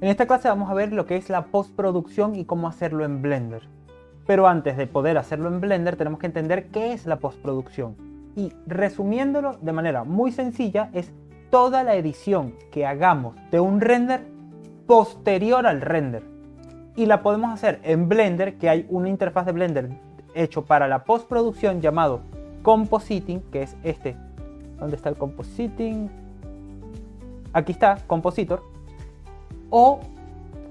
En esta clase vamos a ver lo que es la postproducción y cómo hacerlo en Blender. Pero antes de poder hacerlo en Blender tenemos que entender qué es la postproducción. Y resumiéndolo de manera muy sencilla, es toda la edición que hagamos de un render posterior al render. Y la podemos hacer en Blender, que hay una interfaz de Blender hecho para la postproducción llamado Compositing, que es este. ¿Dónde está el Compositing? Aquí está, Compositor. O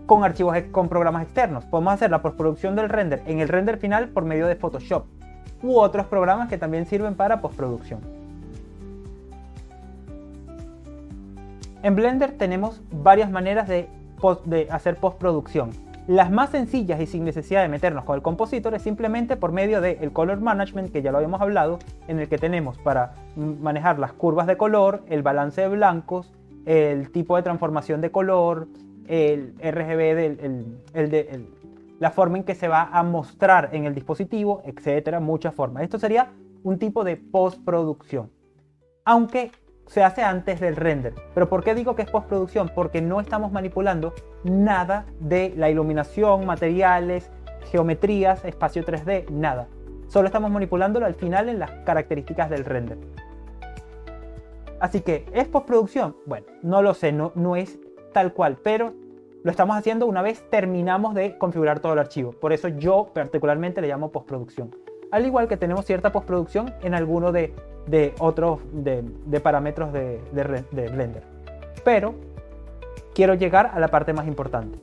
con archivos con programas externos. Podemos hacer la postproducción del render en el render final por medio de Photoshop u otros programas que también sirven para postproducción. En Blender tenemos varias maneras de hacer postproducción. Las más sencillas y sin necesidad de meternos con el compositor es simplemente por medio del Color Management, que ya lo habíamos hablado, en el que tenemos para manejar las curvas de color, el balance de blancos, el tipo de transformación de color, el RGB, la forma en que se va a mostrar en el dispositivo, etcétera, muchas formas. Esto sería un tipo de postproducción, aunque se hace antes del render. ¿Pero por qué digo que es postproducción? Porque no estamos manipulando nada de la iluminación, materiales, geometrías, espacio 3D, nada. Solo estamos manipulándolo al final en las características del render. Así que, ¿es postproducción? Bueno, no lo sé, no es tal cual, pero lo estamos haciendo una vez terminamos de configurar todo el archivo. Por eso yo particularmente le llamo postproducción. Al igual que tenemos cierta postproducción en alguno de otros parámetros de Blender. Pero quiero llegar a la parte más importante.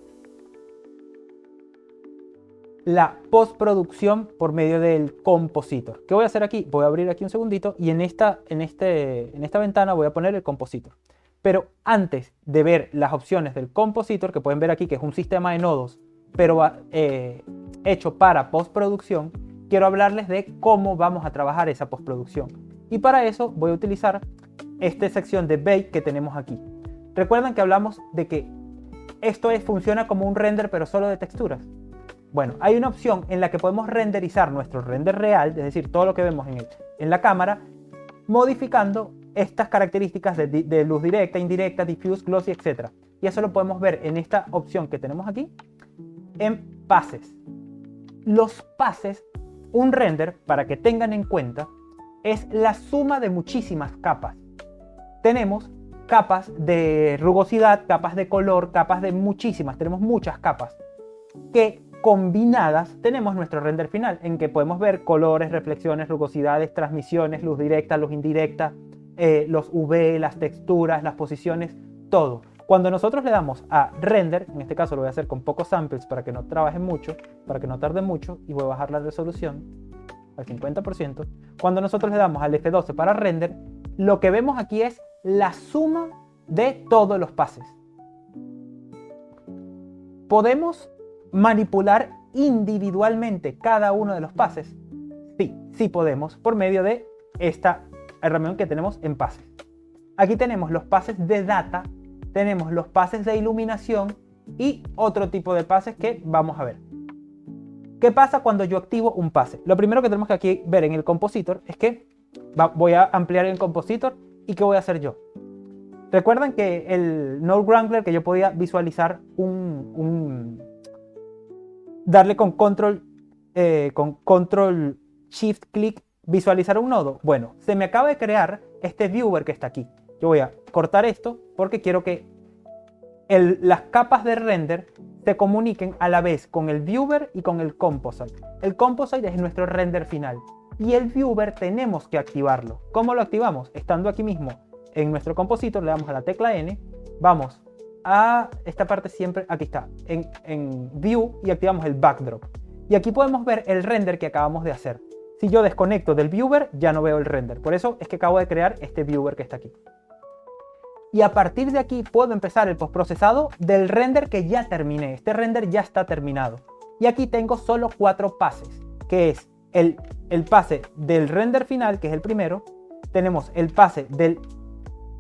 La postproducción por medio del compositor. ¿Qué voy a hacer aquí? Voy a abrir aquí un segundito y en esta ventana voy a poner el compositor. Pero antes de ver las opciones del compositor, que pueden ver aquí que es un sistema de nodos, pero hecho para postproducción, quiero hablarles de cómo vamos a trabajar esa postproducción. Y para eso voy a utilizar esta sección de Bake que tenemos aquí. ¿Recuerdan que hablamos de que esto funciona como un render pero solo de texturas? Bueno, hay una opción en la que podemos renderizar nuestro render real, es decir, todo lo que vemos en la cámara, modificando estas características de luz directa, indirecta, diffuse, glossy, etc. Y eso lo podemos ver en esta opción que tenemos aquí, en pases. Los pases, un render, para que tengan en cuenta, es la suma de muchísimas capas. Tenemos capas de rugosidad, capas de color, capas de muchísimas, tenemos muchas capas que combinadas tenemos nuestro render final, en que podemos ver colores, reflexiones, rugosidades, transmisiones, luz directa, luz indirecta, los UV, las texturas, las posiciones, todo. Cuando nosotros le damos a render, en este caso lo voy a hacer con pocos samples para que no trabaje mucho, para que no tarde mucho, y voy a bajar la resolución al 50%. Cuando nosotros le damos al F12 para render, lo que vemos aquí es la suma de todos los pases. Podemos manipular individualmente cada uno de los pases. Sí podemos, por medio de esta herramienta que tenemos en pases. Aquí tenemos los pases de data, tenemos los pases de iluminación y otro tipo de pases que vamos a ver. ¿Qué pasa cuando yo activo un pase? Lo primero que tenemos que aquí ver en el compositor es que voy a ampliar el compositor. ¿Y qué voy a hacer yo? Recuerdan que el Node Wrangler, que yo podía visualizar darle con control shift click, visualizar un nodo. Bueno, se me acaba de crear este viewer que está aquí. Yo voy a cortar esto porque quiero que las capas de render se comuniquen a la vez con el viewer y con el composite. El composite es nuestro render final y el viewer tenemos que activarlo. ¿Cómo lo activamos? Estando aquí mismo en nuestro compositor, le damos a la tecla N, vamos a esta parte siempre, aquí está, en View, y activamos el Backdrop. Y aquí podemos ver el render que acabamos de hacer. Si yo desconecto del viewer, ya no veo el render. Por eso es que acabo de crear este viewer que está aquí. Y a partir de aquí puedo empezar el postprocesado del render que ya terminé. Este render ya está terminado. Y aquí tengo solo 4 pases, que es el pase del render final, que es el primero. Tenemos el pase del...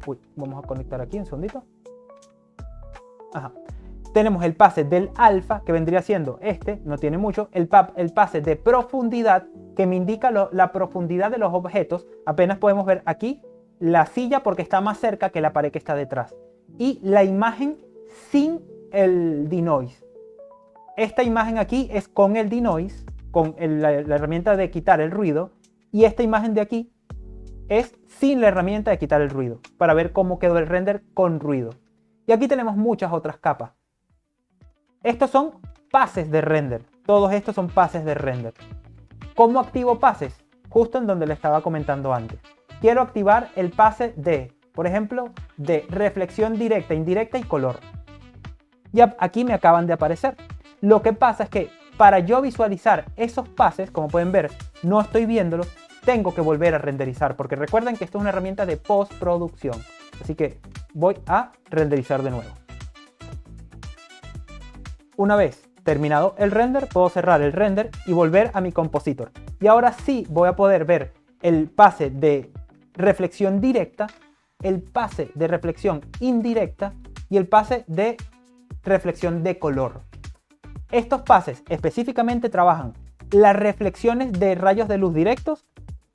Uy, vamos a conectar aquí un segundito. Ajá. Tenemos el pase del alfa, que vendría siendo este, no tiene mucho. El pase de profundidad, que me indica la profundidad de los objetos. Apenas podemos ver aquí la silla porque está más cerca que la pared que está detrás. Y la imagen sin el denoise. Esta imagen aquí es con el denoise, con la herramienta de quitar el ruido, y esta imagen de aquí es sin la herramienta de quitar el ruido, para ver cómo quedó el render con ruido. Y aquí tenemos muchas otras capas. Estos son pases de render. Todos estos son pases de render. ¿Cómo activo pases? Justo en donde le estaba comentando antes. Quiero activar el pase de, por ejemplo, de reflexión directa, indirecta y color. Y aquí me acaban de aparecer. Lo que pasa es que para yo visualizar esos pases, como pueden ver, no estoy viéndolos, tengo que volver a renderizar, porque recuerden que esto es una herramienta de postproducción. Así que voy a renderizar de nuevo. Una vez terminado el render, puedo cerrar el render y volver a mi compositor. Y ahora sí voy a poder ver el pase de reflexión directa, el pase de reflexión indirecta y el pase de reflexión de color. Estos pases específicamente trabajan las reflexiones de rayos de luz directos,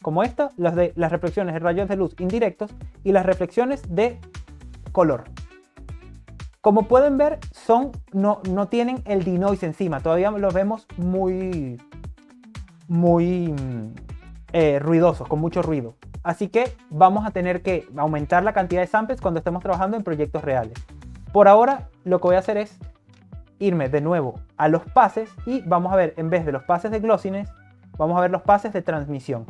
como esta, las reflexiones de rayos de luz indirectos y las reflexiones de color. Como pueden ver, no tienen el denoise encima, todavía los vemos muy ruidosos, con mucho ruido. Así que vamos a tener que aumentar la cantidad de samples cuando estemos trabajando en proyectos reales. Por ahora, lo que voy a hacer es irme de nuevo a los pases y vamos a ver, en vez de los pases de glossiness, vamos a ver los pases de transmisión.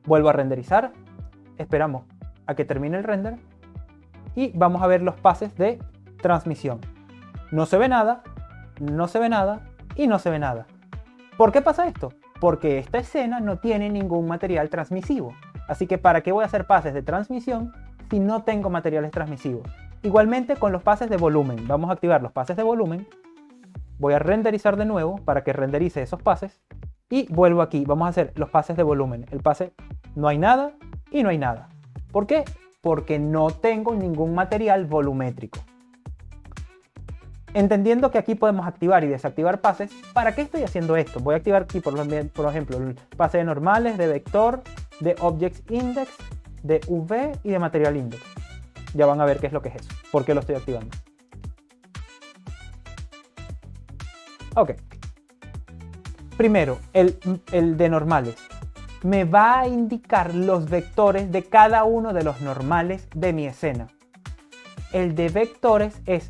Vuelvo a renderizar, esperamos a que termine el render y vamos a ver los pases de transmisión. No se ve nada, no se ve nada y no se ve nada. ¿Por qué pasa esto? Porque esta escena no tiene ningún material transmisivo. Así que ¿para qué voy a hacer pases de transmisión si no tengo materiales transmisivos? Igualmente con los pases de volumen. Vamos a activar los pases de volumen. Voy a renderizar de nuevo para que renderice esos pases. Y vuelvo aquí. Vamos a hacer los pases de volumen. El pase no hay nada y no hay nada. ¿Por qué? Porque no tengo ningún material volumétrico. Entendiendo que aquí podemos activar y desactivar pases, ¿para qué estoy haciendo esto? Voy a activar aquí, por ejemplo, el pase de normales, de vector, de objects index, de UV y de material index. Ya van a ver qué es lo que es eso, por qué lo estoy activando. Ok. Primero, el de normales. Me va a indicar los vectores de cada uno de los normales de mi escena. El de vectores es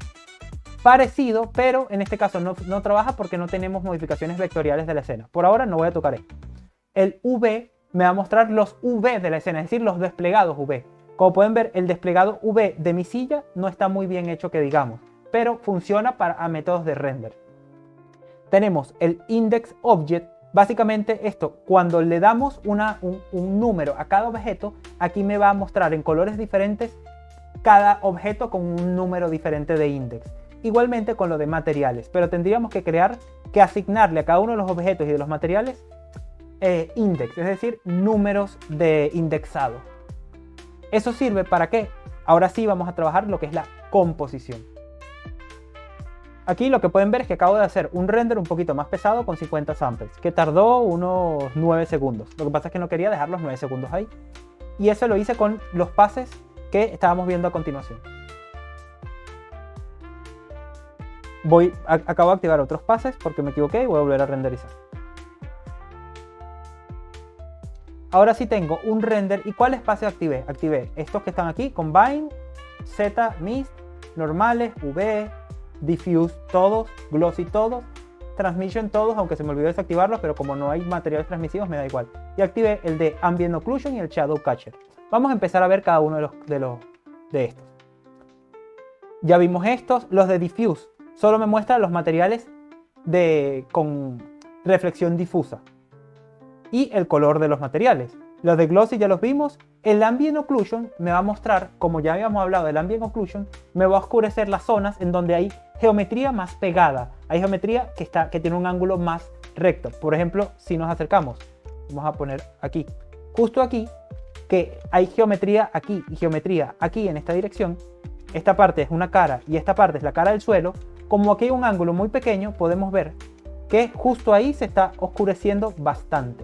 parecido, pero en este caso no trabaja porque no tenemos modificaciones vectoriales de la escena. Por ahora no voy a tocar esto. El V me va a mostrar los V de la escena, es decir, los desplegados V. Como pueden ver, el desplegado V de mi silla no está muy bien hecho que digamos, pero funciona a métodos de render. Tenemos el index object. Básicamente esto, cuando le damos un número a cada objeto, aquí me va a mostrar en colores diferentes cada objeto con un número diferente de index. Igualmente con lo de materiales, pero tendríamos que asignarle a cada uno de los objetos y de los materiales index, es decir, números de indexado. ¿Eso sirve para qué? Ahora sí vamos a trabajar lo que es la composición. Aquí lo que pueden ver es que acabo de hacer un render un poquito más pesado con 50 samples, que tardó unos 9 segundos. Lo que pasa es que no quería dejar los 9 segundos ahí. Y eso lo hice con los pases que estábamos viendo a continuación. Acabo de activar otros pases porque me equivoqué y voy a volver a renderizar. Ahora sí tengo un render. ¿Y cuáles pases activé? Activé estos que están aquí, Combine, Z, Mist, normales, V, Diffuse todos, Glossy todos, Transmission todos, aunque se me olvidó desactivarlos, pero como no hay materiales transmisivos me da igual. Y activé el de Ambient Occlusion y el Shadow Catcher. Vamos a empezar a ver cada uno de estos. Ya vimos estos, los de Diffuse. Solo me muestra los materiales con reflexión difusa y el color de los materiales. Los de Glossy ya los vimos. El Ambient Occlusion me va a mostrar, como ya habíamos hablado del Ambient Occlusion, me va a oscurecer las zonas en donde hay geometría más pegada. Hay geometría que tiene un ángulo más recto. Por ejemplo, si nos acercamos, vamos a poner aquí, justo aquí, que hay geometría aquí y geometría aquí en esta dirección. Esta parte es una cara y esta parte es la cara del suelo. Como aquí hay un ángulo muy pequeño, podemos ver que justo ahí se está oscureciendo bastante.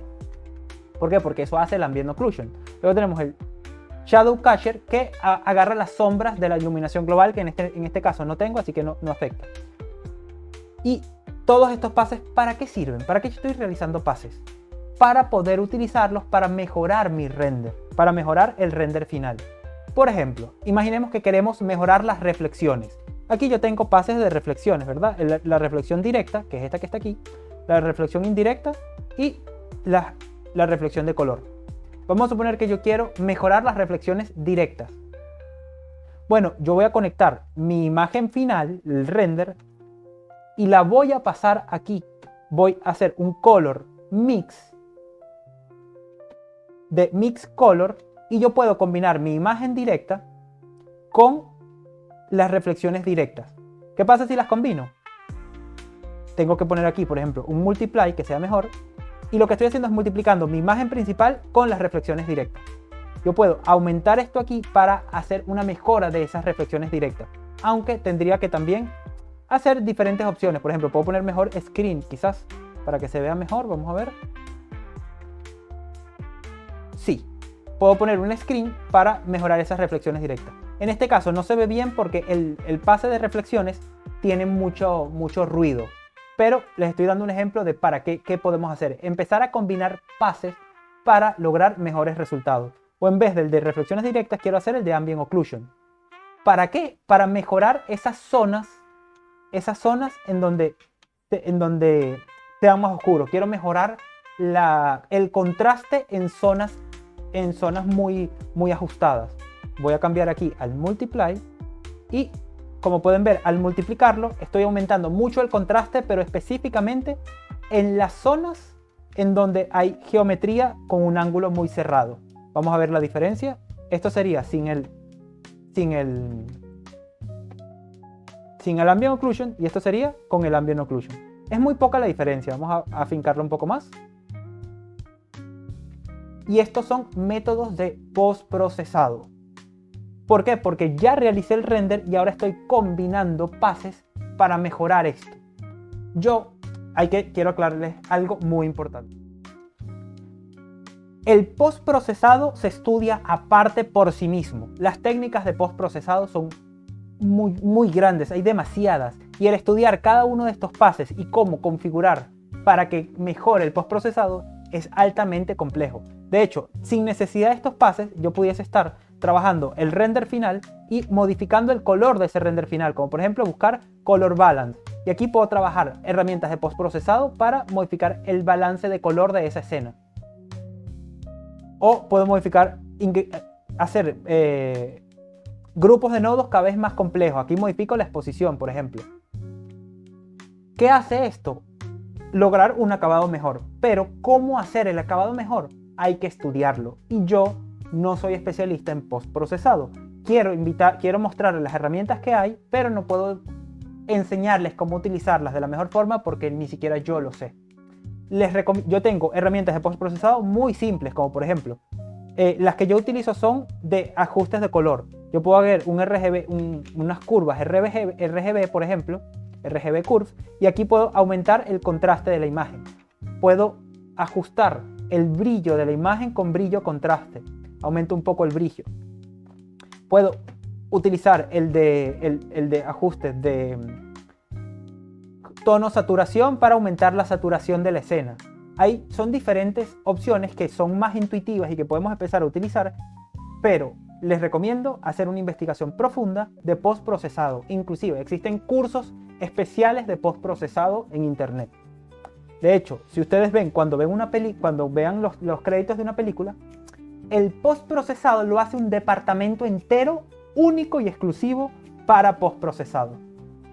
¿Por qué? Porque eso hace el Ambient Occlusion. Luego tenemos Shadow Catcher que agarra las sombras de la iluminación global, que en este caso no tengo, así que no afecta. Y todos estos pases, ¿para qué sirven? ¿Para qué estoy realizando pases? Para poder utilizarlos para mejorar mi render, para mejorar el render final. Por ejemplo, imaginemos que queremos mejorar las reflexiones. Aquí yo tengo pases de reflexiones, ¿verdad? La reflexión directa, que es esta que está aquí, la reflexión indirecta y la reflexión de color. Vamos a suponer que yo quiero mejorar las reflexiones directas. Bueno, yo voy a conectar mi imagen final, el render, y la voy a pasar aquí. Voy a hacer un color mix de mix color y yo puedo combinar mi imagen directa con las reflexiones directas. ¿Qué pasa si las combino? Tengo que poner aquí, por ejemplo, un multiply que sea mejor, y lo que estoy haciendo es multiplicando mi imagen principal con las reflexiones directas. Yo puedo aumentar esto aquí para hacer una mejora de esas reflexiones directas, aunque tendría que también hacer diferentes opciones. Por ejemplo, puedo poner mejor screen, quizás, para que se vea mejor. Vamos a ver. Sí, puedo poner un screen para mejorar esas reflexiones directas. En este caso no se ve bien porque el pase de reflexiones tiene mucho ruido. Pero les estoy dando un ejemplo de para qué podemos hacer. Empezar a combinar pases para lograr mejores resultados. O en vez del de reflexiones directas, quiero hacer el de ambient occlusion. ¿Para qué? Para mejorar esas zonas en donde sea más oscuro. Quiero mejorar el contraste en zonas muy ajustadas. Voy a cambiar aquí al multiply y como pueden ver, al multiplicarlo estoy aumentando mucho el contraste, pero específicamente en las zonas en donde hay geometría con un ángulo muy cerrado. Vamos a ver la diferencia. Esto sería sin el ambient occlusion y esto sería con el ambient occlusion. Es muy poca la diferencia. Vamos a afincarlo un poco más. Y estos son métodos de postprocesado. ¿Por qué? Porque ya realicé el render y ahora estoy combinando pases para mejorar esto. Quiero aclararles algo muy importante. El postprocesado se estudia aparte por sí mismo. Las técnicas de postprocesado son muy grandes, hay demasiadas. Y el estudiar cada uno de estos pases y cómo configurar para que mejore el postprocesado es altamente complejo. De hecho, sin necesidad de estos pases, yo pudiese estar trabajando el render final y modificando el color de ese render final, como por ejemplo buscar color balance. Y aquí puedo trabajar herramientas de postprocesado para modificar el balance de color de esa escena. O puedo hacer grupos de nodos cada vez más complejos. Aquí modifico la exposición, por ejemplo. ¿Qué hace esto? Lograr un acabado mejor. Pero ¿cómo hacer el acabado mejor? Hay que estudiarlo. Y yo no soy especialista en postprocesado. Quiero mostrarles las herramientas que hay, pero no puedo enseñarles cómo utilizarlas de la mejor forma porque ni siquiera yo lo sé. Yo tengo herramientas de postprocesado muy simples, como por ejemplo, las que yo utilizo son de ajustes de color. Yo puedo ver unas curvas RGB, por ejemplo, RGB Curves, y aquí puedo aumentar el contraste de la imagen. Puedo ajustar el brillo de la imagen con brillo contraste. Aumento un poco el brillo. Puedo utilizar el de ajustes de tono saturación para aumentar la saturación de la escena. Son diferentes opciones que son más intuitivas y que podemos empezar a utilizar, pero les recomiendo hacer una investigación profunda de postprocesado. Inclusive existen cursos especiales de postprocesado en internet. De hecho, si ustedes ven cuando vean los créditos de una película, el postprocesado lo hace un departamento entero, único y exclusivo para postprocesado,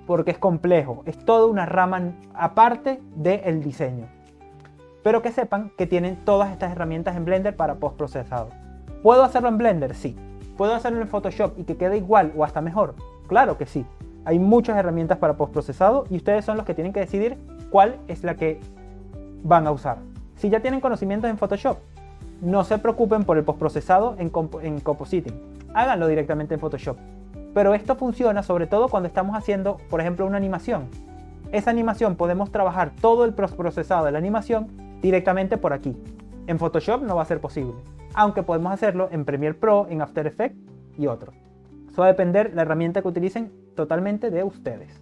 porque es complejo, es toda una rama aparte del diseño. Pero que sepan que tienen todas estas herramientas en Blender para postprocesado. ¿Puedo hacerlo en Blender? Sí. ¿Puedo hacerlo en Photoshop y que quede igual o hasta mejor? Claro que sí. Hay muchas herramientas para postprocesado y ustedes son los que tienen que decidir cuál es la que van a usar. Si ya tienen conocimientos en Photoshop, no se preocupen por el postprocesado en Compositing. Háganlo directamente en Photoshop. Pero esto funciona sobre todo cuando estamos haciendo, por ejemplo, una animación. Esa animación podemos trabajar todo el postprocesado de la animación directamente por aquí. En Photoshop no va a ser posible. aunque podemos hacerlo en Premiere Pro, en After Effects y otros. Eso va a depender la herramienta que utilicen totalmente de ustedes.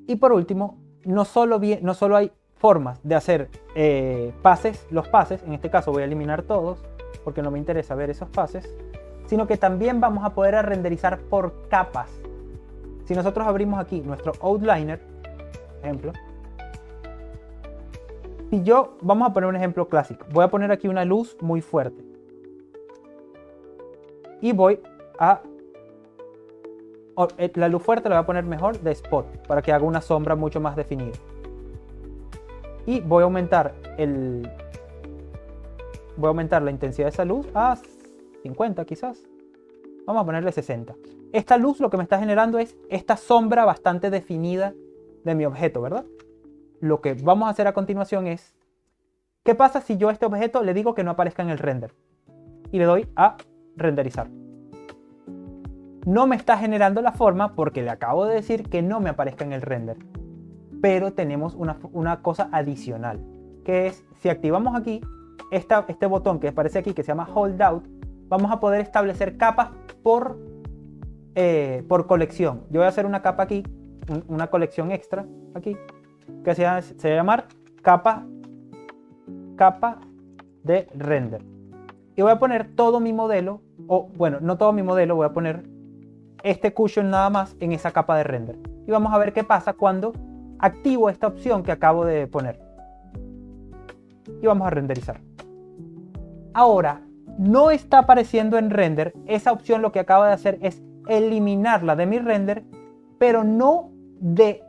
Y por último, no solo hay formas de hacer los pases, en este caso voy a eliminar todos porque no me interesa ver esos pases, sino que también vamos a poder renderizar por capas. Si nosotros abrimos aquí nuestro Outliner, ejemplo, vamos a poner un ejemplo clásico, voy a poner aquí una luz muy fuerte y voy a la luz fuerte la voy a poner mejor de spot para que haga una sombra mucho más definida. Y voy a aumentar la intensidad de esa luz a 50 quizás. Vamos a ponerle 60. Esta luz lo que me está generando es esta sombra bastante definida de mi objeto, ¿verdad? Lo que vamos a hacer a continuación es, ¿qué pasa si yo a este objeto le digo que no aparezca en el render? Y le doy a renderizar. No me está generando la forma porque le acabo de decir que no me aparezca en el render. Pero tenemos una cosa adicional, que es, si activamos aquí este botón que aparece aquí, que se llama Hold Out, vamos a poder establecer capas por colección. Yo voy a hacer una capa aquí, una colección extra aquí, que se va a llamar capa de render. Y voy a poner todo mi modelo, o bueno, no todo mi modelo, voy a poner este cushion nada más en esa capa de render. Y vamos a ver qué pasa cuando activo esta opción que acabo de poner. Y vamos a renderizar. Ahora, no está apareciendo en render. Esa opción lo que acaba de hacer es eliminarla de mi render, pero no de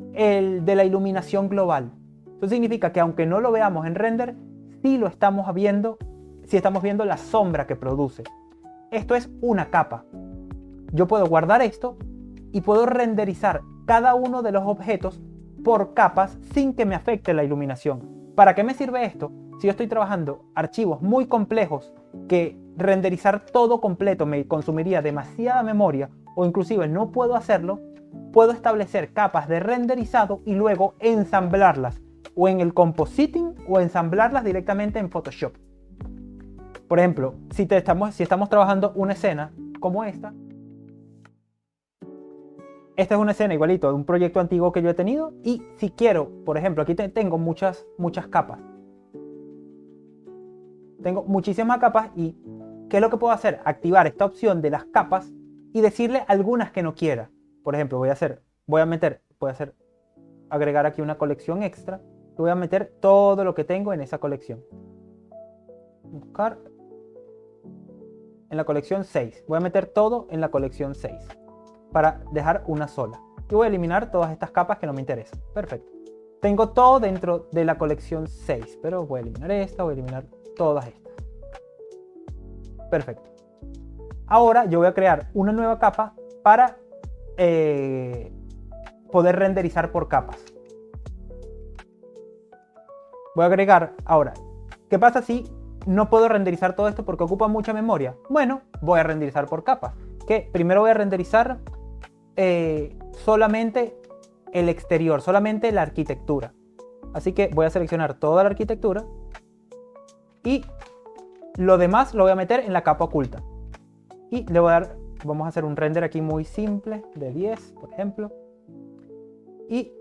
la iluminación global. Eso significa que aunque no lo veamos en render, sí lo estamos viendo, sí estamos viendo la sombra que produce. Esto es una capa. Yo puedo guardar esto y puedo renderizar cada uno de los objetos por capas sin que me afecte la iluminación. ¿Para qué me sirve esto? Si yo estoy trabajando archivos muy complejos que renderizar todo completo me consumiría demasiada memoria o inclusive no puedo hacerlo, puedo establecer capas de renderizado y luego ensamblarlas o en el compositing o ensamblarlas directamente en Photoshop. Por ejemplo, si estamos trabajando una escena como esta, esta es una escena igualito de un proyecto antiguo que yo he tenido y si quiero, por ejemplo, aquí tengo muchas capas. Tengo muchísimas capas y ¿qué es lo que puedo hacer? Activar esta opción de las capas y decirle algunas que no quiera. Por ejemplo, voy a agregar aquí una colección extra y voy a meter todo lo que tengo en esa colección. Buscar en la colección 6. Voy a meter todo en la colección 6. Para dejar una sola. Y voy a eliminar todas estas capas que no me interesan. Perfecto. Tengo todo dentro de la colección 6, pero voy a eliminar esta, voy a eliminar todas estas. Perfecto. Ahora yo voy a crear una nueva capa para poder renderizar por capas. Voy a agregar ahora. ¿Qué pasa si no puedo renderizar todo esto porque ocupa mucha memoria? Bueno, voy a renderizar por capas. Que primero voy a renderizar solamente el exterior, solamente la arquitectura. Así que voy a seleccionar toda la arquitectura y lo demás lo voy a meter en la capa oculta. Y le voy a dar, vamos a hacer un render aquí muy simple de 10, por ejemplo. Y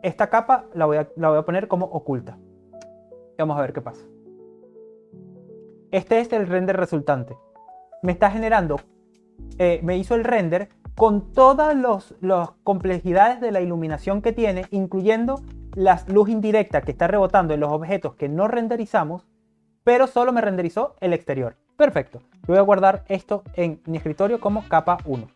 esta capa la voy a poner como oculta. Y vamos a ver qué pasa. Este es el render resultante. Me está generando, me hizo el render con todas las complejidades de la iluminación que tiene, incluyendo la luz indirecta que está rebotando en los objetos que no renderizamos, pero solo me renderizó el exterior. Perfecto. Yo voy a guardar esto en mi escritorio como capa 1.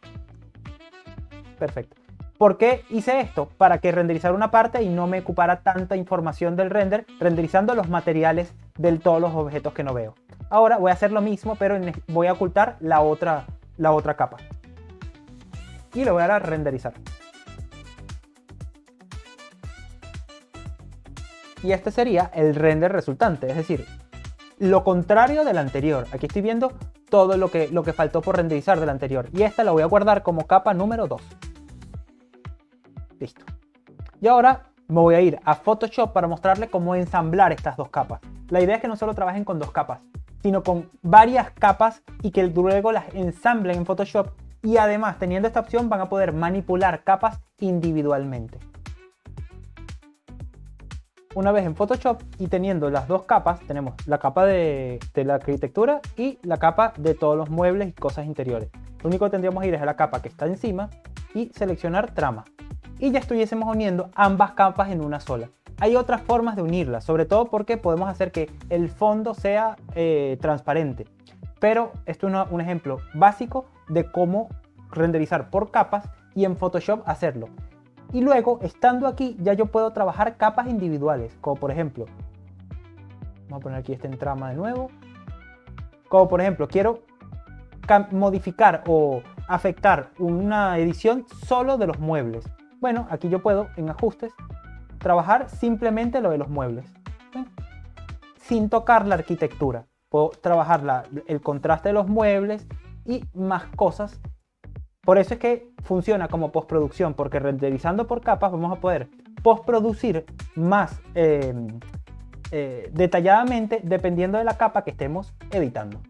Perfecto. ¿Por qué hice esto? Para que renderizara una parte y no me ocupara tanta información del render, renderizando los materiales de todos los objetos que no veo. Ahora voy a hacer lo mismo, pero voy a ocultar la otra capa. Y lo voy a dar a renderizar. Y este sería el render resultante, es decir, lo contrario del anterior. Aquí estoy viendo todo lo que faltó por renderizar del anterior. Y esta la voy a guardar como capa número 2. Listo. Y ahora me voy a ir a Photoshop para mostrarle cómo ensamblar estas dos capas. La idea es que no solo trabajen con dos capas, sino con varias capas y que luego las ensamblen en Photoshop, y además teniendo esta opción van a poder manipular capas individualmente. Una vez en Photoshop y teniendo las dos capas, tenemos la capa de la arquitectura y la capa de todos los muebles y cosas interiores. Lo único que tendríamos que ir es a la capa que está encima y seleccionar trama. Y ya estuviésemos uniendo ambas capas en una sola. Hay otras formas de unirlas, sobre todo porque podemos hacer que el fondo sea transparente. Pero esto es un ejemplo básico de cómo renderizar por capas y en Photoshop hacerlo. Y luego, estando aquí, ya yo puedo trabajar capas individuales, como por ejemplo, vamos a poner aquí este en trama de nuevo, como por ejemplo, quiero modificar o afectar una edición solo de los muebles. Bueno, aquí yo puedo, en ajustes, trabajar simplemente lo de los muebles, ¿sí? Sin tocar la arquitectura. Puedo trabajar el contraste de los muebles y más cosas. Por eso es que funciona como postproducción, porque renderizando por capas vamos a poder postproducir más detalladamente dependiendo de la capa que estemos editando.